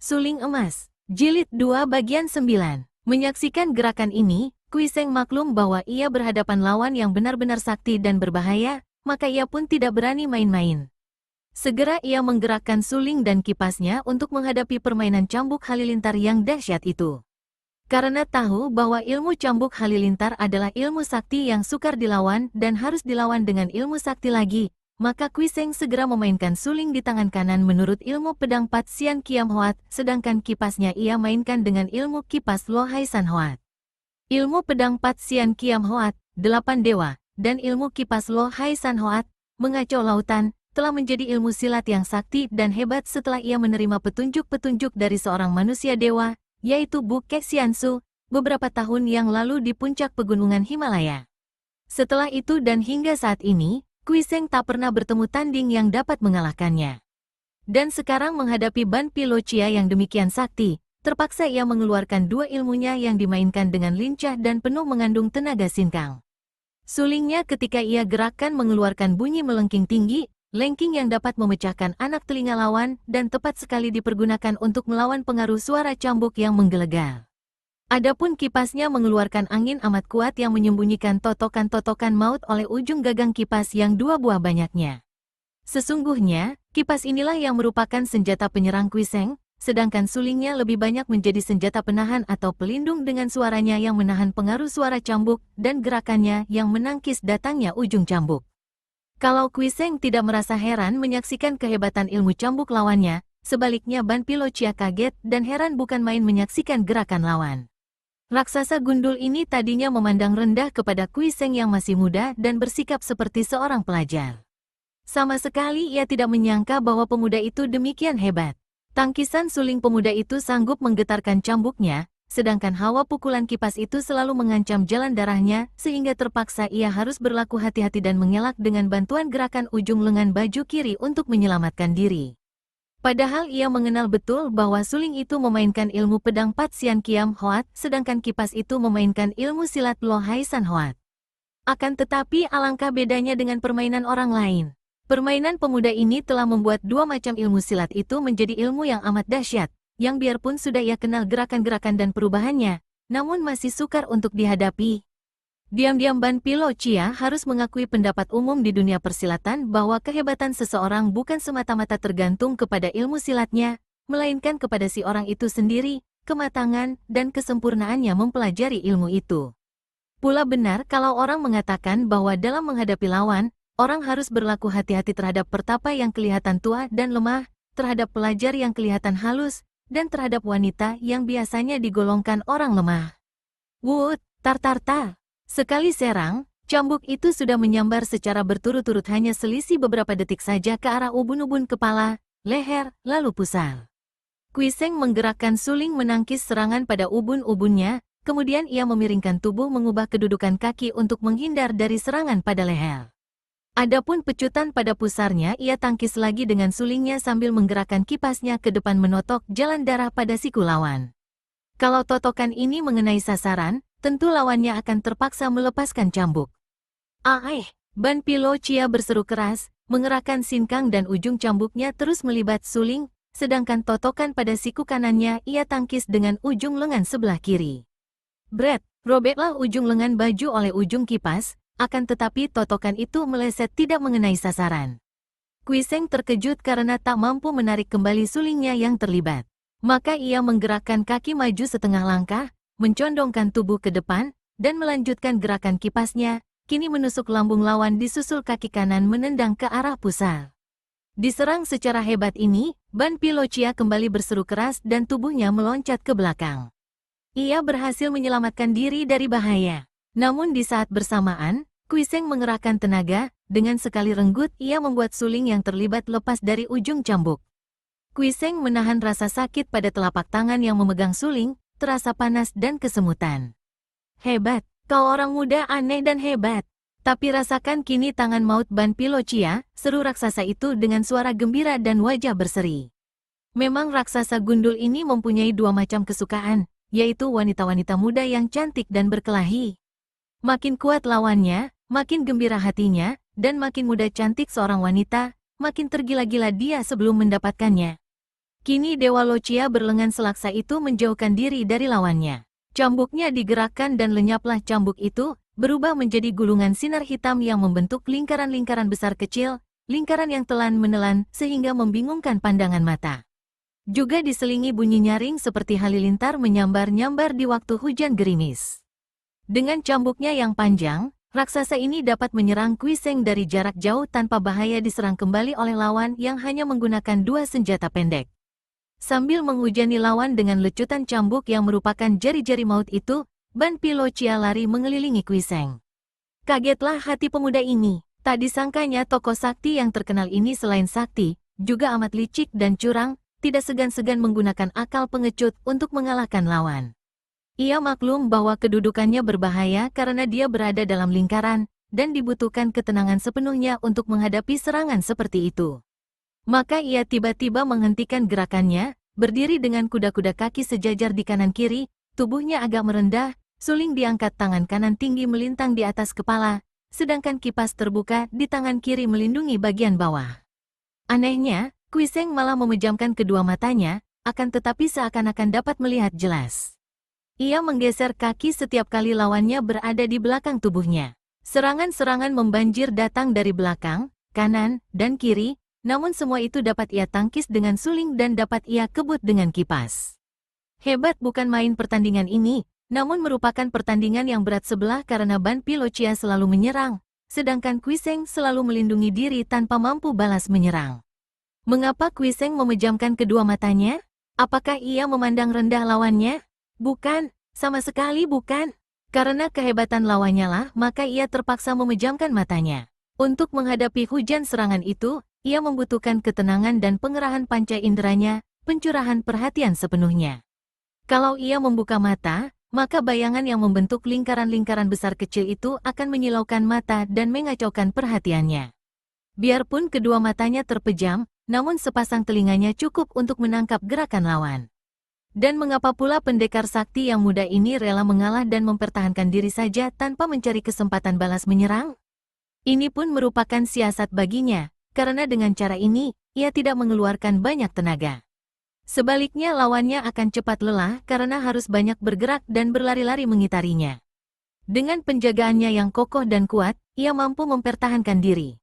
Suling Emas, Jilid 2 Bagian 9. Menyaksikan gerakan ini, Kuiseng maklum bahwa ia berhadapan lawan yang benar-benar sakti dan berbahaya, maka ia pun tidak berani main-main. Segera ia menggerakkan suling dan kipasnya untuk menghadapi permainan cambuk halilintar yang dahsyat itu. Karena tahu bahwa ilmu cambuk halilintar adalah ilmu sakti yang sukar dilawan dan harus dilawan dengan ilmu sakti lagi, maka Kuiseng segera memainkan suling di tangan kanan menurut ilmu pedang Pat Sian Kiam Hoat, sedangkan kipasnya ia mainkan dengan ilmu kipas Lo Hai San Hoat. Ilmu pedang Pat Sian Kiam Hoat, 8 dewa, dan ilmu kipas Lo Hai San Hoat, mengacau lautan, telah menjadi ilmu silat yang sakti dan hebat setelah ia menerima petunjuk-petunjuk dari seorang manusia dewa, yaitu Bukek Xiansu, beberapa tahun yang lalu di puncak pegunungan Himalaya. Setelah itu dan hingga saat ini, Kuiseng tak pernah bertemu tanding yang dapat mengalahkannya. Dan sekarang menghadapi Ban Pilocia yang demikian sakti, terpaksa ia mengeluarkan dua ilmunya yang dimainkan dengan lincah dan penuh mengandung tenaga sinkang. Sulingnya ketika ia gerakkan mengeluarkan bunyi melengking tinggi, lengking yang dapat memecahkan anak telinga lawan dan tepat sekali dipergunakan untuk melawan pengaruh suara cambuk yang menggelegar. Adapun kipasnya mengeluarkan angin amat kuat yang menyembunyikan totokan-totokan maut oleh ujung gagang kipas yang dua buah banyaknya. Sesungguhnya, kipas inilah yang merupakan senjata penyerang Kuiseng, sedangkan sulingnya lebih banyak menjadi senjata penahan atau pelindung dengan suaranya yang menahan pengaruh suara cambuk dan gerakannya yang menangkis datangnya ujung cambuk. Kalau Kuiseng tidak merasa heran menyaksikan kehebatan ilmu cambuk lawannya, sebaliknya Ban Pilocia kaget dan heran bukan main menyaksikan gerakan lawan. Raksasa gundul ini tadinya memandang rendah kepada Kuiseng yang masih muda dan bersikap seperti seorang pelajar. Sama sekali ia tidak menyangka bahwa pemuda itu demikian hebat. Tangkisan suling pemuda itu sanggup menggetarkan cambuknya, sedangkan hawa pukulan kipas itu selalu mengancam jalan darahnya, sehingga terpaksa ia harus berlaku hati-hati dan mengelak dengan bantuan gerakan ujung lengan baju kiri untuk menyelamatkan diri. Padahal ia mengenal betul bahwa suling itu memainkan ilmu pedang Pat Sian Kiam Hoat, sedangkan kipas itu memainkan ilmu silat Lo Hai San Hoat. Akan tetapi alangkah bedanya dengan permainan orang lain. Permainan pemuda ini telah membuat dua macam ilmu silat itu menjadi ilmu yang amat dahsyat, yang biarpun sudah ia kenal gerakan-gerakan dan perubahannya, namun masih sukar untuk dihadapi. Diam-diam Ban Pilocia harus mengakui pendapat umum di dunia persilatan bahwa kehebatan seseorang bukan semata-mata tergantung kepada ilmu silatnya, melainkan kepada si orang itu sendiri, kematangan dan kesempurnaannya mempelajari ilmu itu. Pula benar kalau orang mengatakan bahwa dalam menghadapi lawan, orang harus berlaku hati-hati terhadap pertapa yang kelihatan tua dan lemah, terhadap pelajar yang kelihatan halus, dan terhadap wanita yang biasanya digolongkan orang lemah. Wut, tar. Sekali serang, cambuk itu sudah menyambar secara berturut-turut hanya selisih beberapa detik saja ke arah ubun-ubun kepala, leher, lalu pusar. Kuiseng menggerakkan suling menangkis serangan pada ubun-ubunnya, kemudian ia memiringkan tubuh mengubah kedudukan kaki untuk menghindar dari serangan pada leher. Adapun pecutan pada pusarnya ia tangkis lagi dengan sulingnya sambil menggerakkan kipasnya ke depan menotok jalan darah pada siku lawan. Kalau totokan ini mengenai sasaran, tentu lawannya akan terpaksa melepaskan cambuk. Ban Pilocia berseru keras, mengerahkan sinkang dan ujung cambuknya terus melibat suling, sedangkan totokan pada siku kanannya ia tangkis dengan ujung lengan sebelah kiri. Bret, robeklah ujung lengan baju oleh ujung kipas, akan tetapi totokan itu meleset tidak mengenai sasaran. Kuiseng terkejut karena tak mampu menarik kembali sulingnya yang terlibat. Maka ia menggerakkan kaki maju setengah langkah, mencondongkan tubuh ke depan, dan melanjutkan gerakan kipasnya, kini menusuk lambung lawan disusul kaki kanan menendang ke arah pusar. Diserang secara hebat ini, Ban Pilocia kembali berseru keras dan tubuhnya meloncat ke belakang. Ia berhasil menyelamatkan diri dari bahaya. Namun di saat bersamaan, Kuiseng mengerahkan tenaga, dengan sekali renggut ia membuat suling yang terlibat lepas dari ujung cambuk. Kuiseng menahan rasa sakit pada telapak tangan yang memegang suling, terasa panas dan kesemutan. Hebat, kau orang muda aneh dan hebat. Tapi rasakan kini tangan maut Ban Pilocia, seru raksasa itu dengan suara gembira dan wajah berseri. Memang raksasa gundul ini mempunyai dua macam kesukaan, yaitu wanita-wanita muda yang cantik dan berkelahi. Makin kuat lawannya, makin gembira hatinya, dan makin muda cantik seorang wanita, makin tergila-gila dia sebelum mendapatkannya. Kini Dewa Lochia berlengan selaksa itu menjauhkan diri dari lawannya. Cambuknya digerakkan dan lenyaplah cambuk itu, berubah menjadi gulungan sinar hitam yang membentuk lingkaran-lingkaran besar kecil, lingkaran yang telan menelan sehingga membingungkan pandangan mata. Juga diselingi bunyi nyaring seperti halilintar menyambar-nyambar di waktu hujan gerimis. Dengan cambuknya yang panjang, raksasa ini dapat menyerang Kuiseng dari jarak jauh tanpa bahaya diserang kembali oleh lawan yang hanya menggunakan 2 senjata pendek. Sambil menghujani lawan dengan lecutan cambuk yang merupakan jari-jari maut itu, Ban Pi Lochia lari mengelilingi Kuiseng. Kagetlah hati pemuda ini. Tak disangkanya tokoh sakti yang terkenal ini selain sakti, juga amat licik dan curang, tidak segan-segan menggunakan akal pengecut untuk mengalahkan lawan. Ia maklum bahwa kedudukannya berbahaya karena dia berada dalam lingkaran, dan dibutuhkan ketenangan sepenuhnya untuk menghadapi serangan seperti itu. Maka ia tiba-tiba menghentikan gerakannya, berdiri dengan kuda-kuda kaki sejajar di kanan kiri, tubuhnya agak merendah, suling diangkat tangan kanan tinggi melintang di atas kepala, sedangkan kipas terbuka di tangan kiri melindungi bagian bawah. Anehnya, Kuiseng malah memejamkan kedua matanya, akan tetapi seakan-akan dapat melihat jelas. Ia menggeser kaki setiap kali lawannya berada di belakang tubuhnya. Serangan-serangan membanjir datang dari belakang, kanan, dan kiri, namun semua itu dapat ia tangkis dengan suling dan dapat ia kebut dengan kipas. Hebat bukan main pertandingan ini, namun merupakan pertandingan yang berat sebelah karena Ban Pi Lochia selalu menyerang, sedangkan Kuiseng selalu melindungi diri tanpa mampu balas menyerang. Mengapa Kuiseng memejamkan kedua matanya? Apakah ia memandang rendah lawannya? Bukan, sama sekali bukan. Karena kehebatan lawannya lah, maka ia terpaksa memejamkan matanya. Untuk menghadapi hujan serangan itu, ia membutuhkan ketenangan dan pengerahan panca inderanya, pencurahan perhatian sepenuhnya. Kalau ia membuka mata, maka bayangan yang membentuk lingkaran-lingkaran besar kecil itu akan menyilaukan mata dan mengacaukan perhatiannya. Biarpun kedua matanya terpejam, namun sepasang telinganya cukup untuk menangkap gerakan lawan. Dan mengapa pula pendekar sakti yang muda ini rela mengalah dan mempertahankan diri saja tanpa mencari kesempatan balas menyerang? Ini pun merupakan siasat baginya, karena dengan cara ini, ia tidak mengeluarkan banyak tenaga. Sebaliknya lawannya akan cepat lelah karena harus banyak bergerak dan berlari-lari mengitarinya. Dengan penjagaannya yang kokoh dan kuat, ia mampu mempertahankan diri.